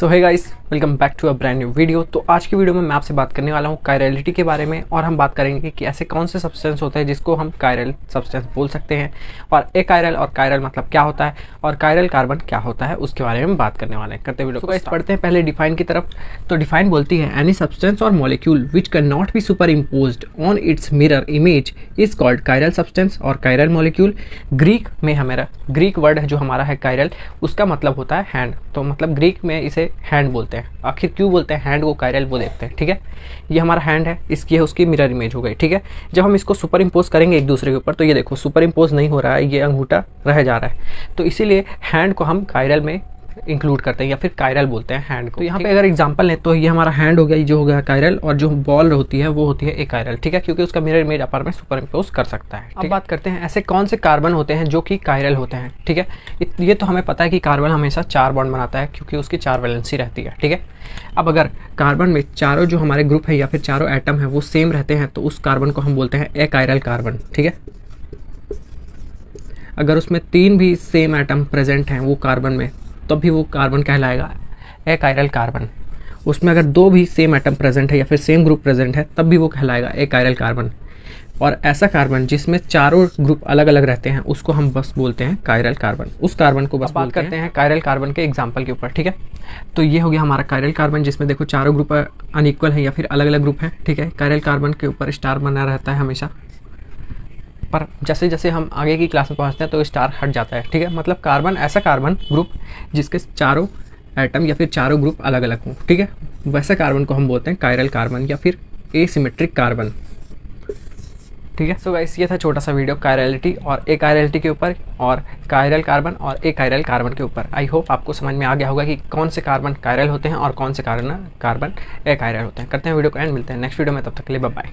So hey guys, welcome back to a brand new video. तो आज की video में मैं आपसे बात करने वाला हूँ कायरलिटी के बारे में, और हम बात करेंगे कि ऐसे कौन से सब्सटेंस होते हैं जिसको हम कायरल सब्सटेंस बोल सकते हैं, और एकायरल और कायरल मतलब क्या होता है, और कायरल कार्बन क्या होता है उसके बारे में बात करने वाले हैं। करते वीडियो को पढ़ते हैं पहले डिफाइन की तरफ। तो डिफाइन बोलती है एनी सब्सटेंस और molecule which can not be super imposed on it's mirror image is called chiral substance और कायरल मॉलिक्यूल। ग्रीक में हमारा ग्रीक वर्ड है जो हमारा है कायरल, उसका मतलब होता है हैंड। तो मतलब ग्रीक में इसे हैंड बोलते हैं। आखिर क्यों बोलते हैं हैंड को कायरल, वो देखते हैं। ठीक है, ये हमारा हैंड है, इसकी है उसकी मिरर इमेज हो गई। ठीक है, जब हम इसको सुपर इम्पोज करेंगे एक दूसरे के ऊपर, तो ये देखो सुपर इम्पोज नहीं हो रहा है, ये अंगूठा रह जा रहा है। तो इसीलिए हैंड को हम कायरल में इंक्लूड करते हैं या फिर कायरल बोलते हैं हैंड को। तो यहाँ पे अगर एग्जांपल लें तो ये हमारा हैंड हो गया, ये जो हो गया कायरल, और जो बॉल होती है वो होती है एक कायरल। ठीक है, क्योंकि उसका मिरर इमेज अपर में सुपर इम्पोज कर सकता है। अब बात करते हैं ऐसे कौन से कार्बन होते हैं जो कि कायरल होते हैं। ठीक है, ये तो हमें पता है कि कार्बन हमेशा 4 बॉन्ड बनाता है क्योंकि उसकी 4 वैलेंसी रहती है। ठीक है, अब अगर कार्बन में चारों जो हमारे ग्रुप है या फिर चारों एटम है वो सेम रहते हैं तो उस कार्बन को हम बोलते हैं एकायरल कार्बन। ठीक है, अगर उसमें 3 भी सेम एटम प्रेजेंट हैं वो कार्बन में, तब भी वो कार्बन कहलाएगा एकायरल कार्बन। उसमें अगर 2 भी सेम एटम प्रेजेंट है या फिर सेम ग्रुप प्रेजेंट है तब भी वो कहलाएगा एकायरल कार्बन। और ऐसा कार्बन जिसमें चारों ग्रुप अलग अलग रहते हैं उसको हम बस बोलते हैं कायरल कार्बन। उस कार्बन को बस बात करते हैं कायरल कार्बन के एग्जाम्पल के ऊपर। ठीक है, तो ये हो गया हमारा कायरल कार्बन जिसमें देखो चारों ग्रुप अनइक्वल है या फिर अलग अलग ग्रुप हैं। ठीक है, कायरल कार्बन के ऊपर स्टार बना रहता है हमेशा, पर जैसे जैसे हम आगे की क्लास में पहुंचते हैं तो स्टार हट जाता है। ठीक है, मतलब कार्बन ऐसा कार्बन ग्रुप जिसके चारों एटम या फिर चारों ग्रुप अलग अलग हों। ठीक है, वैसे कार्बन को हम बोलते हैं कायरल कार्बन या फिर एसिमेट्रिक कार्बन। ठीक है, सो गाइस ये था छोटा सा वीडियो कायरलिटी और एकायरलिटी के ऊपर, और कायरल कार्बन और एकायरल कार्बन के ऊपर। आई होप आपको समझ में आ गया होगा कि कौन से कार्बन कायरल होते हैं और कौन से कार्बन एकायरल होते हैं। करते हैं वीडियो को एंड, मिलते हैं नेक्स्ट वीडियो में, तब तक के लिए बाय बाय।